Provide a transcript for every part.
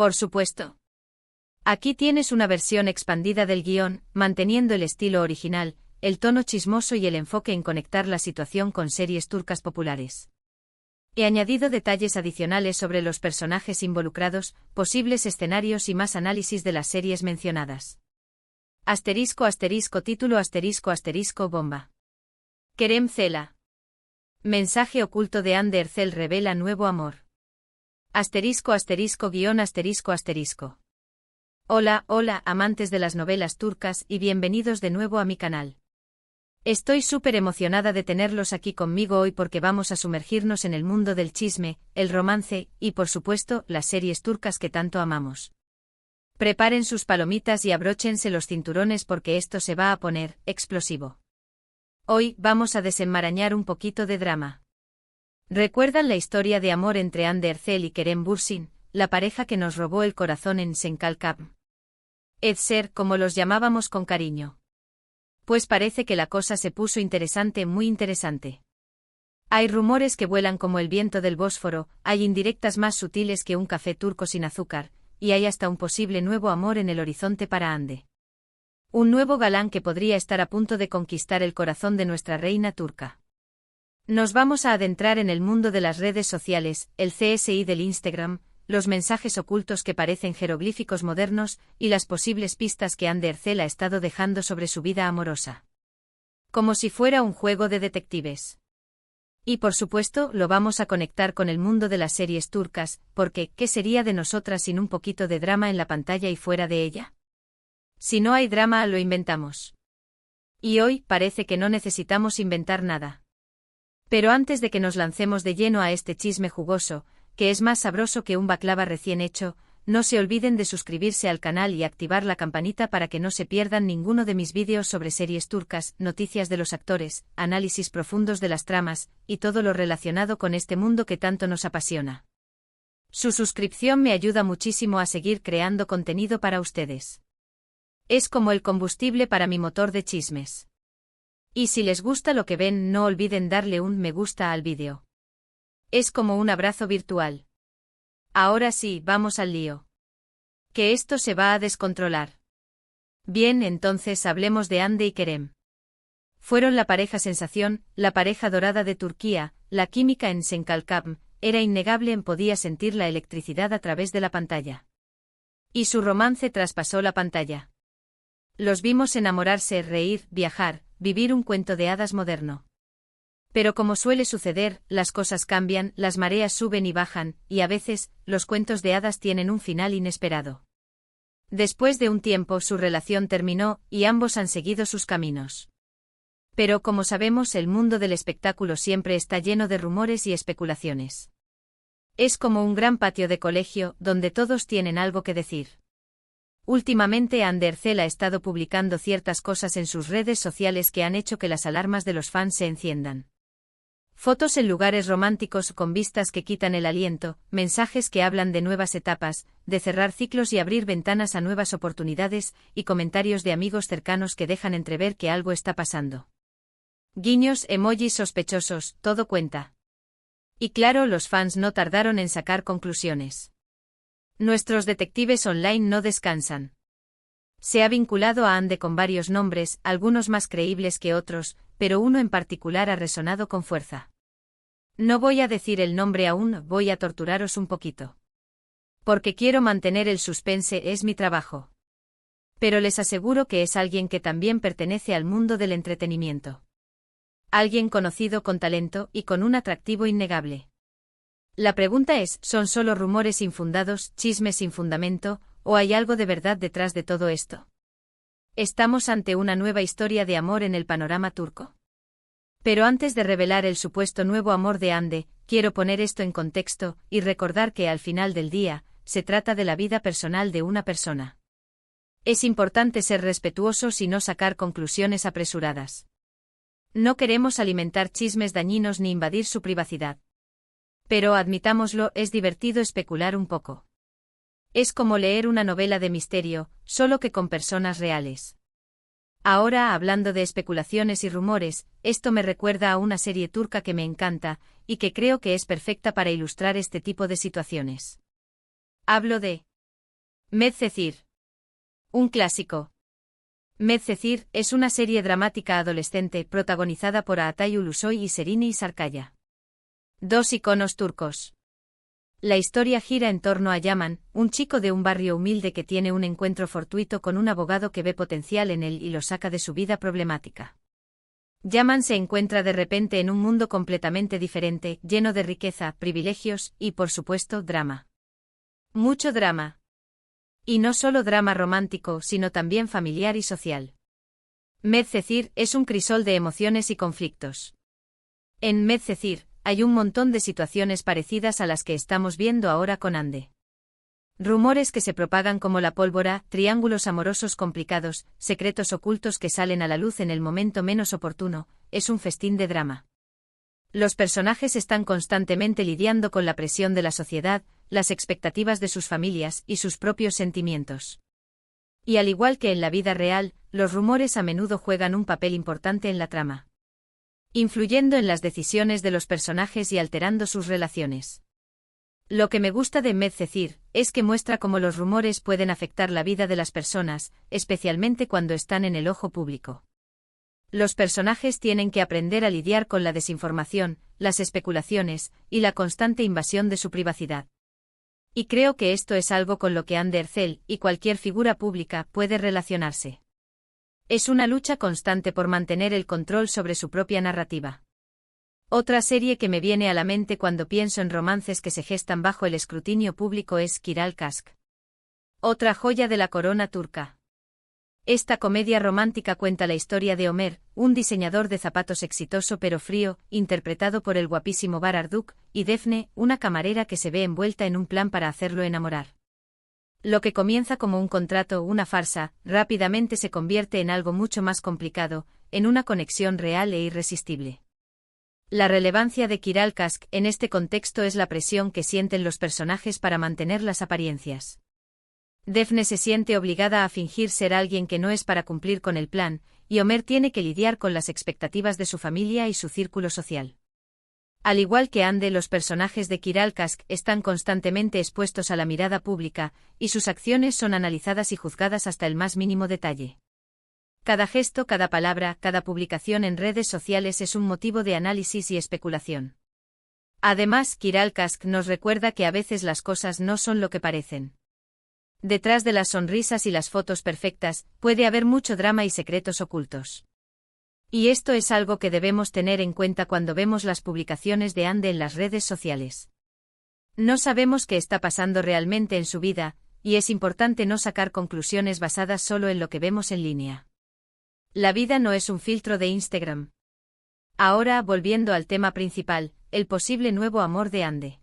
Por supuesto. Aquí tienes una versión expandida del guión, manteniendo el estilo original, el tono chismoso y el enfoque en conectar la situación con series turcas populares. He añadido detalles adicionales sobre los personajes involucrados, posibles escenarios y más análisis de las series mencionadas. **título*** bomba. Kerem Cela. Mensaje oculto de Hande Erçel revela nuevo amor. *******. Hola, amantes de las novelas turcas y bienvenidos de nuevo a mi canal. Estoy súper emocionada de tenerlos aquí conmigo hoy porque vamos a sumergirnos en el mundo del chisme, el romance y, por supuesto, las series turcas que tanto amamos. Preparen sus palomitas y abróchense los cinturones porque esto se va a poner explosivo. Hoy vamos a desenmarañar un poquito de drama. ¿Recuerdan la historia de amor entre Hande Erçel y Kerem Bürsin, la pareja que nos robó el corazón en Senkalkam? Edser, como los llamábamos con cariño. Pues parece que la cosa se puso interesante, muy interesante. Hay rumores que vuelan como el viento del Bósforo, hay indirectas más sutiles que un café turco sin azúcar, y hay hasta un posible nuevo amor en el horizonte para Hande. Un nuevo galán que podría estar a punto de conquistar el corazón de nuestra reina turca. Nos vamos a adentrar en el mundo de las redes sociales, el CSI del Instagram, los mensajes ocultos que parecen jeroglíficos modernos y las posibles pistas que Hande Erçel ha estado dejando sobre su vida amorosa. Como si fuera un juego de detectives. Y por supuesto, lo vamos a conectar con el mundo de las series turcas, porque ¿qué sería de nosotras sin un poquito de drama en la pantalla y fuera de ella? Si no hay drama, lo inventamos. Y hoy parece que no necesitamos inventar nada. Pero antes de que nos lancemos de lleno a este chisme jugoso, que es más sabroso que un baklava recién hecho, no se olviden de suscribirse al canal y activar la campanita para que no se pierdan ninguno de mis vídeos sobre series turcas, noticias de los actores, análisis profundos de las tramas, y todo lo relacionado con este mundo que tanto nos apasiona. Su suscripción me ayuda muchísimo a seguir creando contenido para ustedes. Es como el combustible para mi motor de chismes. Y si les gusta lo que ven, no olviden darle un me gusta al vídeo. Es como un abrazo virtual. Ahora sí, vamos al lío. Que esto se va a descontrolar. Bien, entonces hablemos de Hande y Kerem. Fueron la pareja sensación, la pareja dorada de Turquía, la química en Senkalkam, era innegable, podía sentir la electricidad a través de la pantalla. Y su romance traspasó la pantalla. Los vimos enamorarse, reír, viajar, vivir un cuento de hadas moderno. Pero como suele suceder, las cosas cambian, las mareas suben y bajan, y a veces, los cuentos de hadas tienen un final inesperado. Después de un tiempo su relación terminó, y ambos han seguido sus caminos. Pero como sabemos, el mundo del espectáculo siempre está lleno de rumores y especulaciones. Es como un gran patio de colegio, donde todos tienen algo que decir. Últimamente Hande Erçel ha estado publicando ciertas cosas en sus redes sociales que han hecho que las alarmas de los fans se enciendan. Fotos en lugares románticos con vistas que quitan el aliento, mensajes que hablan de nuevas etapas, de cerrar ciclos y abrir ventanas a nuevas oportunidades, y comentarios de amigos cercanos que dejan entrever que algo está pasando. Guiños, emojis sospechosos, todo cuenta. Y claro, los fans no tardaron en sacar conclusiones. Nuestros detectives online no descansan. Se ha vinculado a Hande con varios nombres, algunos más creíbles que otros, pero uno en particular ha resonado con fuerza. No voy a decir el nombre aún, voy a torturaros un poquito. Porque quiero mantener el suspense, es mi trabajo. Pero les aseguro que es alguien que también pertenece al mundo del entretenimiento. Alguien conocido con talento y con un atractivo innegable. La pregunta es, ¿son solo rumores infundados, chismes sin fundamento, o hay algo de verdad detrás de todo esto? ¿Estamos ante una nueva historia de amor en el panorama turco? Pero antes de revelar el supuesto nuevo amor de Hande, quiero poner esto en contexto y recordar que al final del día, se trata de la vida personal de una persona. Es importante ser respetuosos y no sacar conclusiones apresuradas. No queremos alimentar chismes dañinos ni invadir su privacidad. Pero admitámoslo, es divertido especular un poco. Es como leer una novela de misterio, solo que con personas reales. Ahora, hablando de especulaciones y rumores, esto me recuerda a una serie turca que me encanta, y que creo que es perfecta para ilustrar este tipo de situaciones. Hablo de Medcezir. Un clásico. Medcezir es una serie dramática adolescente protagonizada por Atay Ulusoy y Serini Sarkaya. Dos iconos turcos. La historia gira en torno a Yaman, un chico de un barrio humilde que tiene un encuentro fortuito con un abogado que ve potencial en él y lo saca de su vida problemática. Yaman se encuentra de repente en un mundo completamente diferente, lleno de riqueza, privilegios y, por supuesto, drama. Mucho drama. Y no solo drama romántico, sino también familiar y social. Medcezir es un crisol de emociones y conflictos. En Medcezir hay un montón de situaciones parecidas a las que estamos viendo ahora con Hande. Rumores que se propagan como la pólvora, triángulos amorosos complicados, secretos ocultos que salen a la luz en el momento menos oportuno, es un festín de drama. Los personajes están constantemente lidiando con la presión de la sociedad, las expectativas de sus familias y sus propios sentimientos. Y al igual que en la vida real, los rumores a menudo juegan un papel importante en la trama, influyendo en las decisiones de los personajes y alterando sus relaciones. Lo que me gusta de Medcezir es que muestra cómo los rumores pueden afectar la vida de las personas, especialmente cuando están en el ojo público. Los personajes tienen que aprender a lidiar con la desinformación, las especulaciones y la constante invasión de su privacidad. Y creo que esto es algo con lo que Hande Erçel y cualquier figura pública puede relacionarse. Es una lucha constante por mantener el control sobre su propia narrativa. Otra serie que me viene a la mente cuando pienso en romances que se gestan bajo el escrutinio público es Kiral Kask. Otra joya de la corona turca. Esta comedia romántica cuenta la historia de Ömer, un diseñador de zapatos exitoso pero frío, interpretado por el guapísimo Bar Arduk, y Defne, una camarera que se ve envuelta en un plan para hacerlo enamorar. Lo que comienza como un contrato o una farsa, rápidamente se convierte en algo mucho más complicado, en una conexión real e irresistible. La relevancia de Kiral Kask en este contexto es la presión que sienten los personajes para mantener las apariencias. Defne se siente obligada a fingir ser alguien que no es para cumplir con el plan, y Ömer tiene que lidiar con las expectativas de su familia y su círculo social. Al igual que Hande, los personajes de Kiral Kask están constantemente expuestos a la mirada pública, y sus acciones son analizadas y juzgadas hasta el más mínimo detalle. Cada gesto, cada palabra, cada publicación en redes sociales es un motivo de análisis y especulación. Además, Kiral Kask nos recuerda que a veces las cosas no son lo que parecen. Detrás de las sonrisas y las fotos perfectas, puede haber mucho drama y secretos ocultos. Y esto es algo que debemos tener en cuenta cuando vemos las publicaciones de Hande en las redes sociales. No sabemos qué está pasando realmente en su vida, y es importante no sacar conclusiones basadas solo en lo que vemos en línea. La vida no es un filtro de Instagram. Ahora, volviendo al tema principal, el posible nuevo amor de Hande.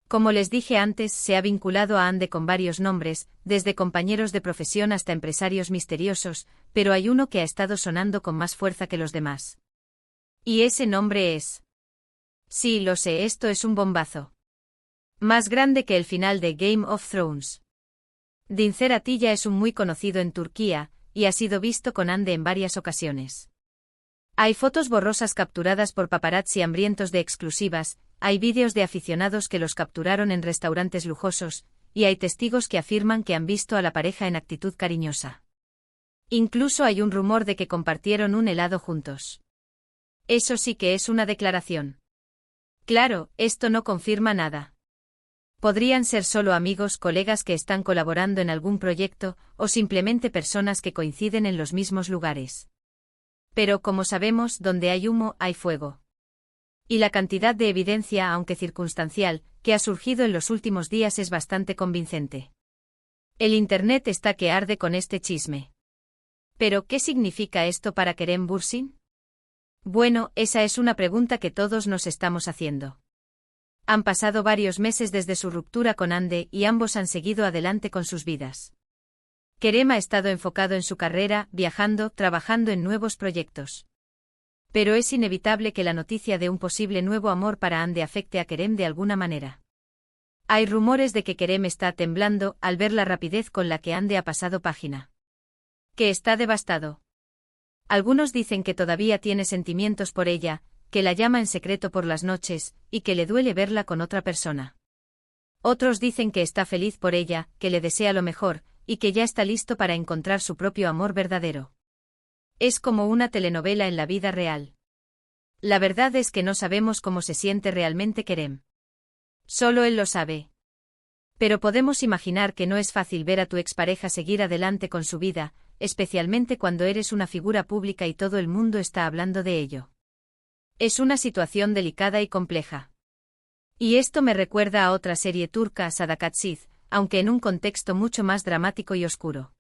Como les dije antes, se ha vinculado a Hande con varios nombres, desde compañeros de profesión hasta empresarios misteriosos, pero hay uno que ha estado sonando con más fuerza que los demás. Y ese nombre es... Sí, lo sé, esto es un bombazo. Más grande que el final de Game of Thrones. Dincer Atilla es un muy conocido en Turquía, y ha sido visto con Hande en varias ocasiones. Hay fotos borrosas capturadas por paparazzi hambrientos de exclusivas, hay vídeos de aficionados que los capturaron en restaurantes lujosos, y hay testigos que afirman que han visto a la pareja en actitud cariñosa. Incluso hay un rumor de que compartieron un helado juntos. Eso sí que es una declaración. Claro, esto no confirma nada. Podrían ser solo amigos, colegas que están colaborando en algún proyecto, o simplemente personas que coinciden en los mismos lugares. Pero como sabemos, donde hay humo, hay fuego. Y la cantidad de evidencia, aunque circunstancial, que ha surgido en los últimos días es bastante convincente. El Internet está que arde con este chisme. ¿Pero qué significa esto para Kerem Bürsin? Bueno, esa es una pregunta que todos nos estamos haciendo. Han pasado varios meses desde su ruptura con Hande y ambos han seguido adelante con sus vidas. Kerem ha estado enfocado en su carrera, viajando, trabajando en nuevos proyectos. Pero es inevitable que la noticia de un posible nuevo amor para Hande afecte a Kerem de alguna manera. Hay rumores de que Kerem está temblando al ver la rapidez con la que Hande ha pasado página. Que está devastado. Algunos dicen que todavía tiene sentimientos por ella, que la llama en secreto por las noches, y que le duele verla con otra persona. Otros dicen que está feliz por ella, que le desea lo mejor, y que ya está listo para encontrar su propio amor verdadero. Es como una telenovela en la vida real. La verdad es que no sabemos cómo se siente realmente Kerem. Solo él lo sabe. Pero podemos imaginar que no es fácil ver a tu expareja seguir adelante con su vida, especialmente cuando eres una figura pública y todo el mundo está hablando de ello. Es una situación delicada y compleja. Y esto me recuerda a otra serie turca, Sadakatsiz, aunque en un contexto mucho más dramático y oscuro.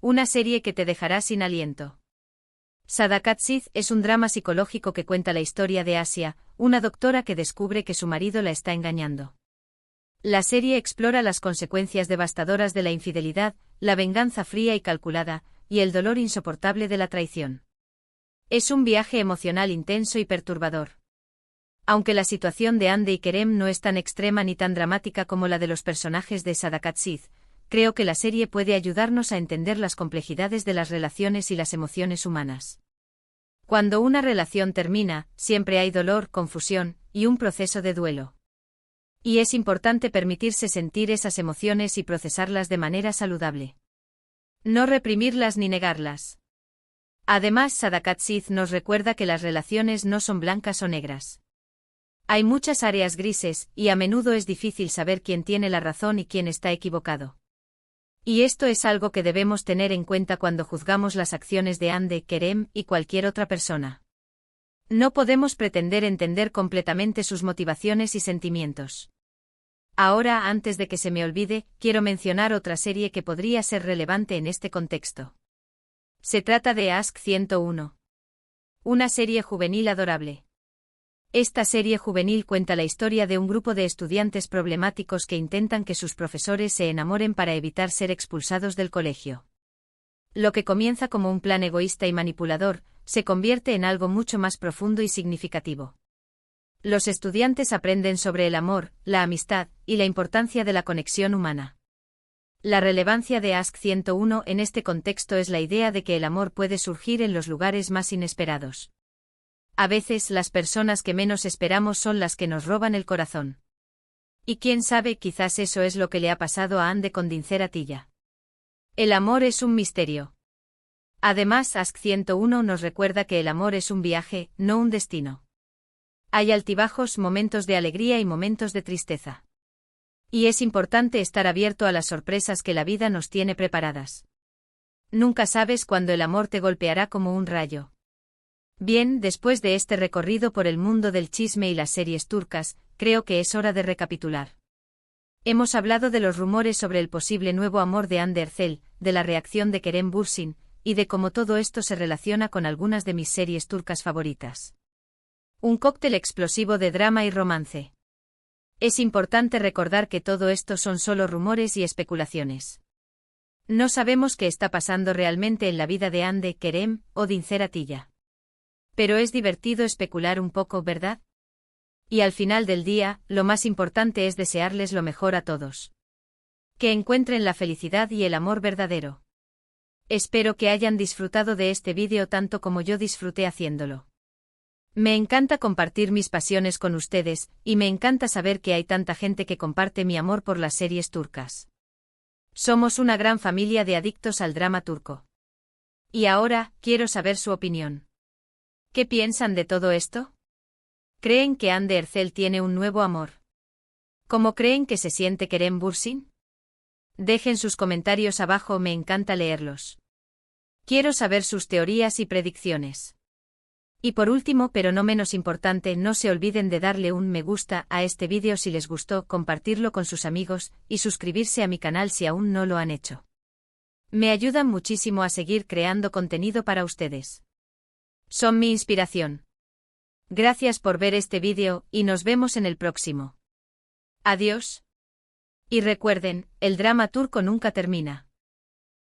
Una serie que te dejará sin aliento. Sadakatsiz es un drama psicológico que cuenta la historia de Asia, una doctora que descubre que su marido la está engañando. La serie explora las consecuencias devastadoras de la infidelidad, la venganza fría y calculada, y el dolor insoportable de la traición. Es un viaje emocional intenso y perturbador. Aunque la situación de Hande y Kerem no es tan extrema ni tan dramática como la de los personajes de Sadakatsiz, creo que la serie puede ayudarnos a entender las complejidades de las relaciones y las emociones humanas. Cuando una relación termina, siempre hay dolor, confusión, y un proceso de duelo. Y es importante permitirse sentir esas emociones y procesarlas de manera saludable. No reprimirlas ni negarlas. Además, Sadakatsiz nos recuerda que las relaciones no son blancas o negras. Hay muchas áreas grises, y a menudo es difícil saber quién tiene la razón y quién está equivocado. Y esto es algo que debemos tener en cuenta cuando juzgamos las acciones de Hande, Kerem y cualquier otra persona. No podemos pretender entender completamente sus motivaciones y sentimientos. Ahora, antes de que se me olvide, quiero mencionar otra serie que podría ser relevante en este contexto. Se trata de Aşk 101. Una serie juvenil adorable. Esta serie juvenil cuenta la historia de un grupo de estudiantes problemáticos que intentan que sus profesores se enamoren para evitar ser expulsados del colegio. Lo que comienza como un plan egoísta y manipulador, se convierte en algo mucho más profundo y significativo. Los estudiantes aprenden sobre el amor, la amistad, y la importancia de la conexión humana. La relevancia de Aşk 101 en este contexto es la idea de que el amor puede surgir en los lugares más inesperados. A veces las personas que menos esperamos son las que nos roban el corazón. Y quién sabe, quizás eso es lo que le ha pasado a Hande con Dincer Atilla. El amor es un misterio. Además, Aşk 101 nos recuerda que el amor es un viaje, no un destino. Hay altibajos, momentos de alegría y momentos de tristeza. Y es importante estar abierto a las sorpresas que la vida nos tiene preparadas. Nunca sabes cuándo el amor te golpeará como un rayo. Bien, después de este recorrido por el mundo del chisme y las series turcas, creo que es hora de recapitular. Hemos hablado de los rumores sobre el posible nuevo amor de Hande Erçel, de la reacción de Kerem Bürsin, y de cómo todo esto se relaciona con algunas de mis series turcas favoritas. Un cóctel explosivo de drama y romance. Es importante recordar que todo esto son solo rumores y especulaciones. No sabemos qué está pasando realmente en la vida de Hande, Kerem o Dincer Atilla. Pero es divertido especular un poco, ¿verdad? Y al final del día, lo más importante es desearles lo mejor a todos. Que encuentren la felicidad y el amor verdadero. Espero que hayan disfrutado de este vídeo tanto como yo disfruté haciéndolo. Me encanta compartir mis pasiones con ustedes, y me encanta saber que hay tanta gente que comparte mi amor por las series turcas. Somos una gran familia de adictos al drama turco. Y ahora, quiero saber su opinión. ¿Qué piensan de todo esto? ¿Creen que Hande Erçel tiene un nuevo amor? ¿Cómo creen que se siente Kerem Bürsin? Dejen sus comentarios abajo, me encanta leerlos. Quiero saber sus teorías y predicciones. Y por último, pero no menos importante, no se olviden de darle un me gusta a este vídeo si les gustó, compartirlo con sus amigos, y suscribirse a mi canal si aún no lo han hecho. Me ayudan muchísimo a seguir creando contenido para ustedes. Son mi inspiración. Gracias por ver este vídeo, y nos vemos en el próximo. Adiós. Y recuerden, el drama turco nunca termina.